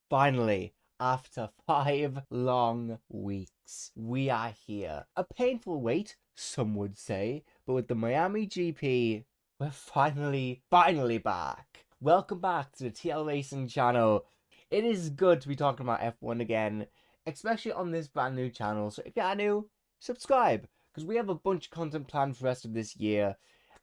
Finally, after 5 long weeks, we are here. A painful wait, some would say, but with the Miami GP, we're finally back. Welcome back to the TL Racing channel. It is good to be talking about F1 again, especially on this brand new channel. So if you are new, subscribe, because we have a bunch of content planned for the rest of this year.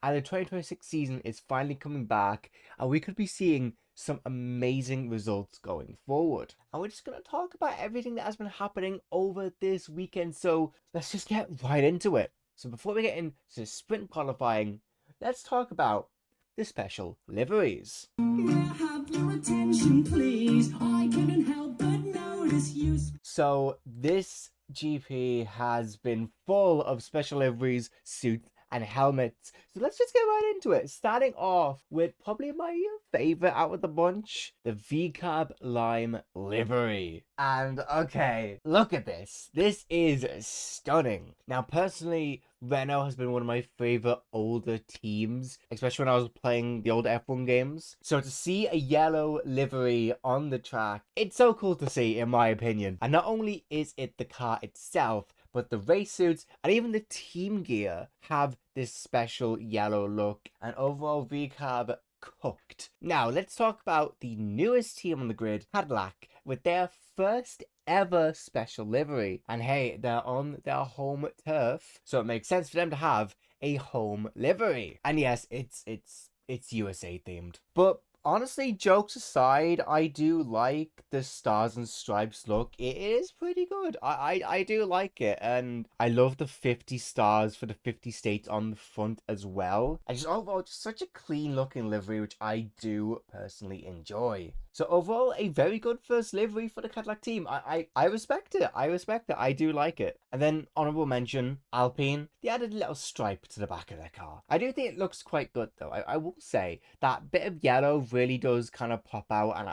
And the 2026 season is finally coming back, and we could be seeing some amazing results going forward. And we're just going to talk about everything that has been happening over this weekend, so let's just get right into it. So before we get into sprint qualifying, let's talk about the special liveries. Have your attention, please. I couldn't help but notice you. So this GP has been full of special liveries, suits, and helmets. So let's just get right into it. Starting off with probably my favorite out of the bunch, the VCAB Lime livery. And okay, look at this. This is stunning. Now, personally, Renault has been one of my favorite older teams, especially when I was playing the old F1 games. So to see a yellow livery on the track, it's so cool to see, in my opinion. And not only is it the car itself, but the race suits and even the team gear have this special yellow look, and overall VCAB cooked. Now let's talk about the newest team on the grid, Cadillac, with their first ever special livery. And hey, they're on their home turf, so it makes sense for them to have a home livery. And yes, it's USA themed. But honestly, jokes aside, I do like the stars and stripes look. It is pretty good. I do like it. And I love the 50 stars for the 50 states on the front as well. And just overall, just such a clean looking livery, which I do personally enjoy. So overall, a very good first livery for the Cadillac team. I respect it. I respect it. I do like it. And then honorable mention, Alpine. They added a little stripe to the back of their car. I do think it looks quite good though. I will say that bit of yellow really does kind of pop out, and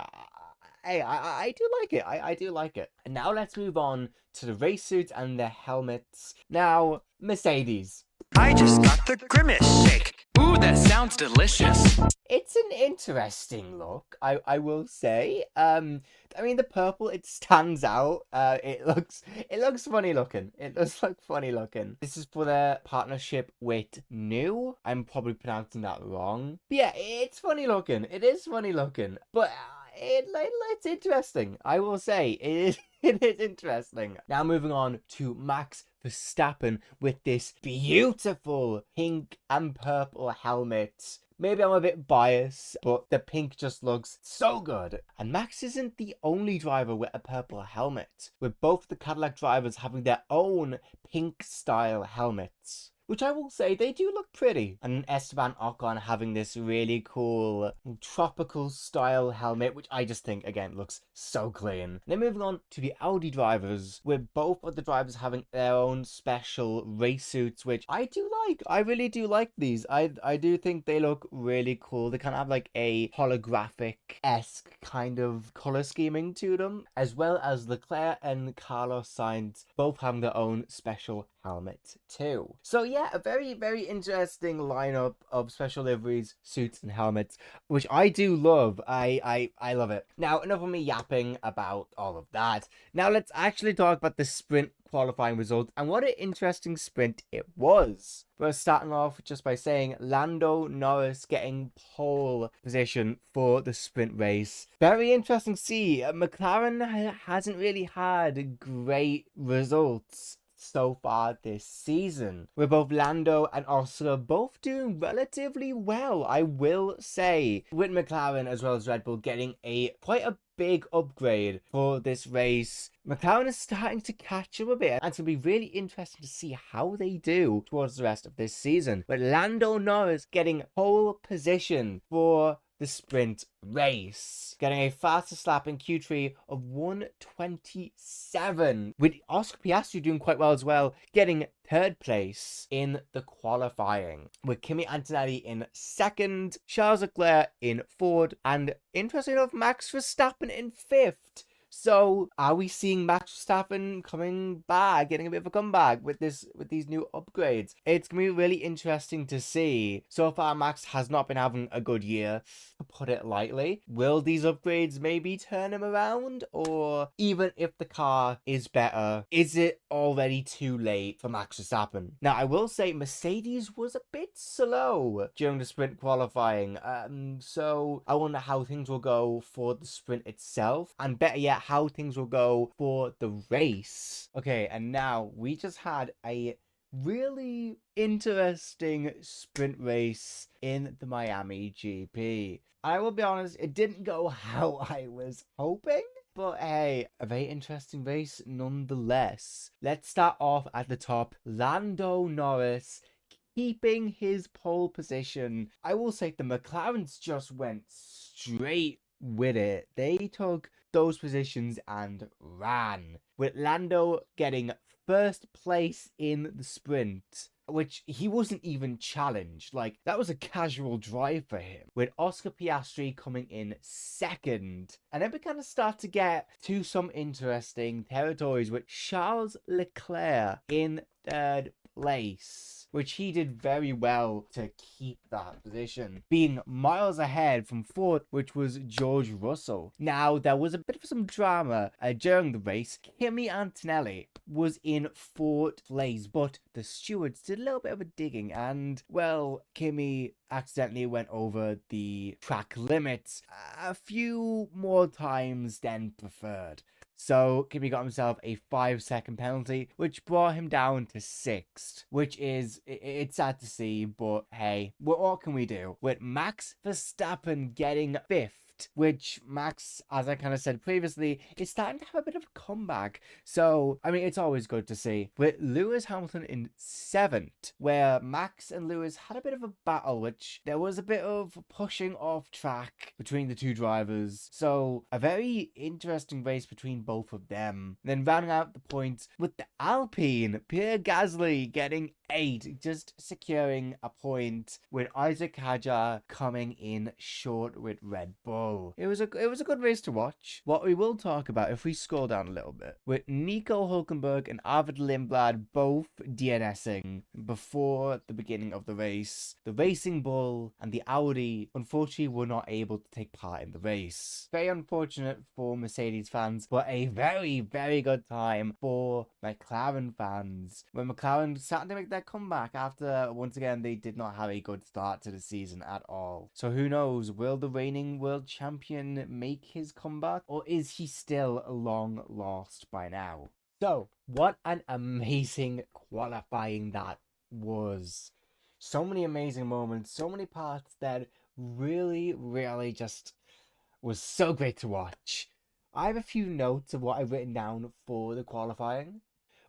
I do like it. I do like it. And now let's move on to the race suits and the helmets. Now, Mercedes. I just got the grimace shake. Ooh, that sounds delicious. It's an interesting look, I will say. I mean, the purple, it stands out. It looks funny looking. It does look funny looking. This is for their partnership with New. I'm probably pronouncing that wrong. But yeah, it's funny looking. It is funny looking. But it's interesting. I will say it is. It is interesting. Now moving on to Max Verstappen with this beautiful pink and purple helmet. Maybe I'm a bit biased, but the pink just looks so good. And Max isn't the only driver with a purple helmet, with both the Cadillac drivers having their own pink style helmets, which I will say, they do look pretty. And Esteban Ocon having this really cool tropical style helmet, which I just think, again, looks so clean. Then moving on to the Audi drivers, with both of the drivers having their own special race suits, which I do like. I really do like these. I do think they look really cool. They kind of have like a holographic-esque kind of color scheming to them, as well as Leclerc and Carlos Sainz both having their own special helmet too. So yeah, a very, very interesting lineup of special liveries, suits, and helmets, which I do love. I love it. Now, enough of me yapping about all of that. Now let's actually talk about the sprint qualifying results, and what an interesting sprint it was. We're starting off just by saying Lando Norris getting pole position for the sprint race. Very interesting to see. McLaren hasn't really had great results so far this season, with both Lando and Oscar both doing relatively well, I will say, with McLaren as well as Red Bull getting quite a big upgrade for this race. McLaren is starting to catch up a bit, and it's going to be really interesting to see how they do towards the rest of this season. But Lando Norris getting pole position for the sprint race, getting a fastest lap in Q3 of 1:27, with Oscar Piastri doing quite well as well, getting third place in the qualifying, with Kimi Antonelli in second, Charles Leclerc in fourth, and interesting enough, Max Verstappen in fifth. So, are we seeing Max Verstappen coming back, getting a bit of a comeback with these new upgrades? It's going to be really interesting to see. So far, Max has not been having a good year. to put it lightly. Will these upgrades maybe turn him around? Or even if the car is better, is it already too late for Max Verstappen? Now, I will say Mercedes was a bit slow during the sprint qualifying. So I wonder how things will go for the sprint itself, and better yet, how things will go for the race. Okay, and now we just had a really interesting sprint race in the Miami GP. I will be honest, it didn't go how I was hoping. But hey, a very interesting race nonetheless. Let's start off at the top. Lando Norris keeping his pole position. I will say the McLarens just went straight with it. They took those positions and ran, with Lando getting first place in the sprint, which he wasn't even challenged. Like, that was a casual drive for him, with Oscar Piastri coming in second. And then we kind of start to get to some interesting territories, with Charles Leclerc in third place, which he did very well to keep that position, being miles ahead from fourth, which was George Russell. Now, there was a bit of some drama during the race. Kimi Antonelli was in fourth place, but the stewards did a little bit of a digging, and, well, Kimi accidentally went over the track limits a few more times than preferred. So Kimi got himself a 5-second penalty, which brought him down to 6th, which is, it's sad to see, but hey, what can we do? With Max Verstappen getting 5th, which Max, as I kind of said previously, is starting to have a bit of a comeback. So, I mean, it's always good to see. With Lewis Hamilton in 7th, where Max and Lewis had a bit of a battle, which there was a bit of pushing off track between the two drivers. So, a very interesting race between both of them. Then rounding out the points with the Alpine, Pierre Gasly getting 8, just securing a point, with Isaac Hadjar coming in short with Red Bull. It was a good race to watch. What we will talk about, if we scroll down a little bit, with Nico Hulkenberg and Arvid Lindblad both DNSing before the beginning of the race. The Racing Bull and the Audi unfortunately were not able to take part in the race. Very unfortunate for Mercedes fans, but a very, very good time for McLaren fans, when McLaren started to make their comeback after, once again, they did not have a good start to the season at all. So who knows, will the reigning world champion make his comeback, or is he still long lost by now? So, what an amazing qualifying that was. So many amazing moments, so many parts that really, really just was so great to watch. I have a few notes of what I've written down for the qualifying.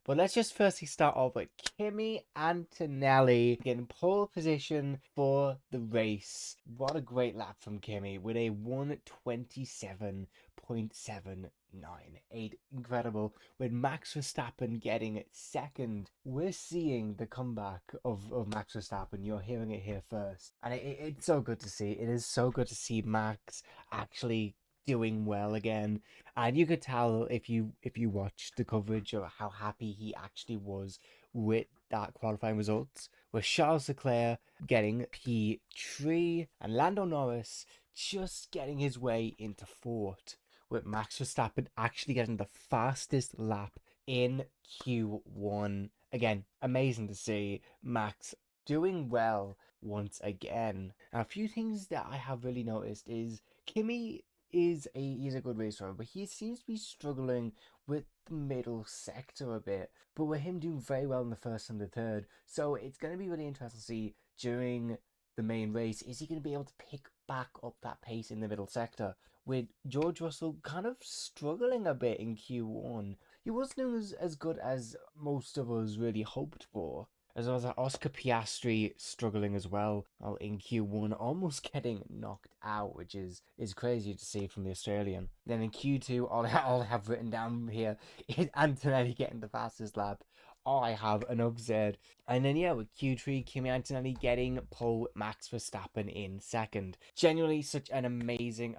But let's just firstly start off with Kimi Antonelli getting pole position for the race. What a great lap from Kimi with a 1:27.798. Incredible. With Max Verstappen getting second. We're seeing the comeback of Max Verstappen. You're hearing it here first. And it's so good to see. It is so good to see Max actually doing well again, and you could tell if you watched the coverage of how happy he actually was with that qualifying results, with Charles Leclerc getting P3 and Lando Norris just getting his way into fourth, with Max Verstappen actually getting the fastest lap in Q1. Again, amazing to see Max doing well once again. Now, a few things that I have really noticed is Kimi he's a good racer, but he seems to be struggling with the middle sector a bit. But with him doing very well in the first and the third, so it's going to be really interesting to see during the main race, is he going to be able to pick back up that pace in the middle sector? With George Russell kind of struggling a bit in Q1, he wasn't as good as most of us really hoped for. As well as Oscar Piastri struggling as well in Q1, almost getting knocked out, which is crazy to see from the Australian. Then in Q2, all I have written down here is Antonelli getting the fastest lap. All I have enough said. And then yeah, with Q3, Kimi Antonelli getting pole, Max Verstappen in second. Genuinely such an amazing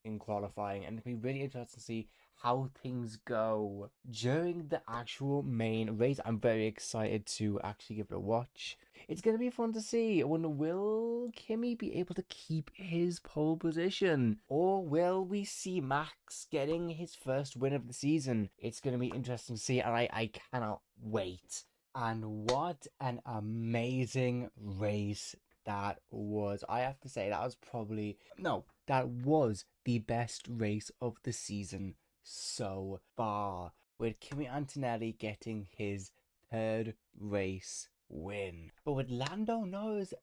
in qualifying, and it'll be really interesting to see how things go during the actual main race. I'm very excited to actually give it a watch. It's going to be fun to see. I wonder, will Kimi be able to keep his pole position? Or will we see Max getting his first win of the season? It's going to be interesting to see, and I cannot wait. And what an amazing race that was. I have to say, that was probably... No, that was the best race of the season so far, with Kimi Antonelli getting his third race win. But with Lando Norris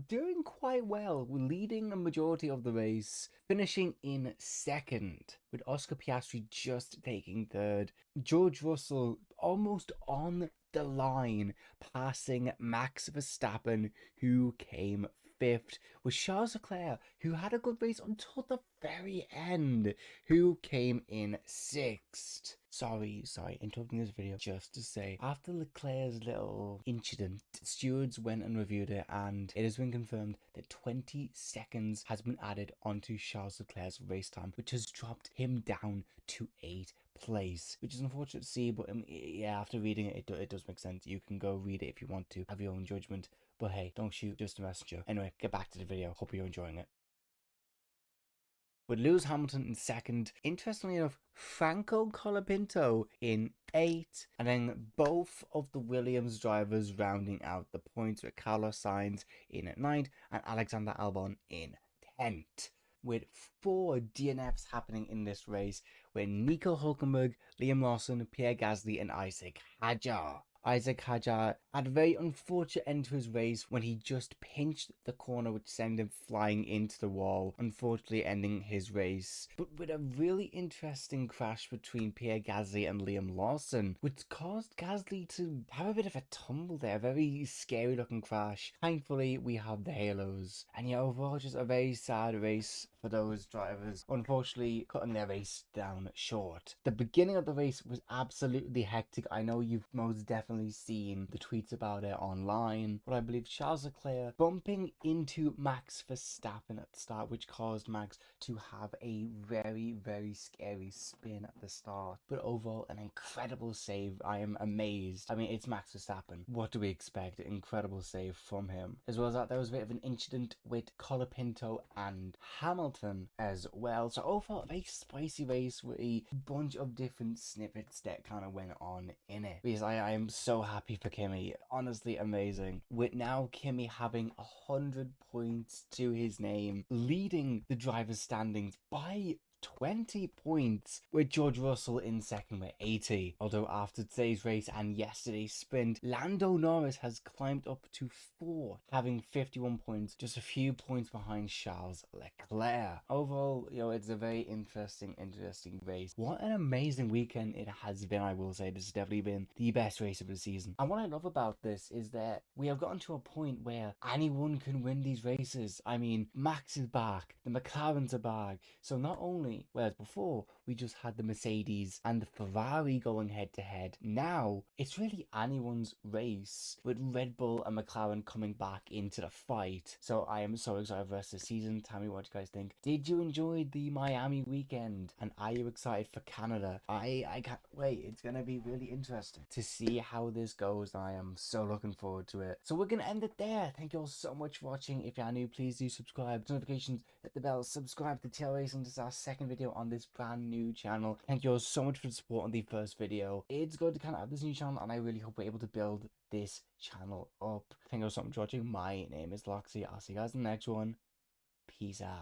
doing quite well, leading a majority of the race, finishing in second, with Oscar Piastri just taking third. George Russell almost on the line, passing Max Verstappen, who came fifth, with Charles Leclerc, who had a good race until the very end, who came in sixth. Sorry, interrupting this video just to say, after Leclerc's little incident, stewards went and reviewed it, and it has been confirmed that 20 seconds has been added onto Charles Leclerc's race time, which has dropped him down to 8th place, which is unfortunate to see, but yeah, after reading it, it does make sense. You can go read it if you want to, have your own judgment, but hey, don't shoot, just a messenger. Anyway, get back to the video. Hope you're enjoying it. With Lewis Hamilton in second, interestingly enough, Franco Colapinto in 8th, and then both of the Williams drivers rounding out the points, with Carlos Sainz in at 9th and Alexander Albon in 10th. With 4 DNFs happening in this race, with Nico Hulkenberg, Liam Lawson, Pierre Gasly, and Isaac Hadjar. Isaac Hadjar had a very unfortunate end to his race when he just pinched the corner, which sent him flying into the wall, unfortunately ending his race. But with a really interesting crash between Pierre Gasly and Liam Lawson, which caused Gasly to have a bit of a tumble there, a very scary looking crash. Thankfully, we have the halos. And yeah, overall, just a very sad race for those drivers, unfortunately cutting their race down short. The beginning of the race was absolutely hectic. I know you've most definitely seen the tweets about it online, but I believe Charles Leclerc bumping into Max Verstappen at the start, which caused Max to have a very, very scary spin at the start. But overall, an incredible save. I am amazed. I mean, it's Max Verstappen. What do we expect? Incredible save from him. As well as that, there was a bit of an incident with Colapinto and Hamilton as well. So overall, a very spicy race with a bunch of different snippets that kind of went on in it. Because I am so happy for Kimi. Honestly amazing. With now Kimi having 100 points to his name, leading the driver's standings by 20 points, with George Russell in second with 80. Although after today's race and yesterday's sprint, Lando Norris has climbed up to 4th, having 51 points, just a few points behind Charles Leclerc. Overall, it's a very interesting race. What an amazing weekend it has been, I will say. This has definitely been the best race of the season. And what I love about this is that we have gotten to a point where anyone can win these races. I mean, Max is back, the McLarens are back, so not only whereas before we just had the Mercedes and the Ferrari going head to head, now it's really anyone's race, with Red Bull and McLaren coming back into the fight. So I am so excited for the rest of the season. Tell me what you guys think. Did you enjoy the Miami weekend, and are you excited for Canada? I can't wait. It's gonna be really interesting to see how this goes. I am so looking forward to it. So we're gonna end it there. Thank you all so much for watching. If you are new, please do subscribe, notifications, hit the bell, subscribe to TL Racing. This is our second video on this brand new channel. Thank you all so much for the support on the first video. It's good to kind of have this new channel, and I really hope we're able to build this channel up. Thank you all so much for watching. My name is Loxy. I'll see you guys in the next one. Peace out.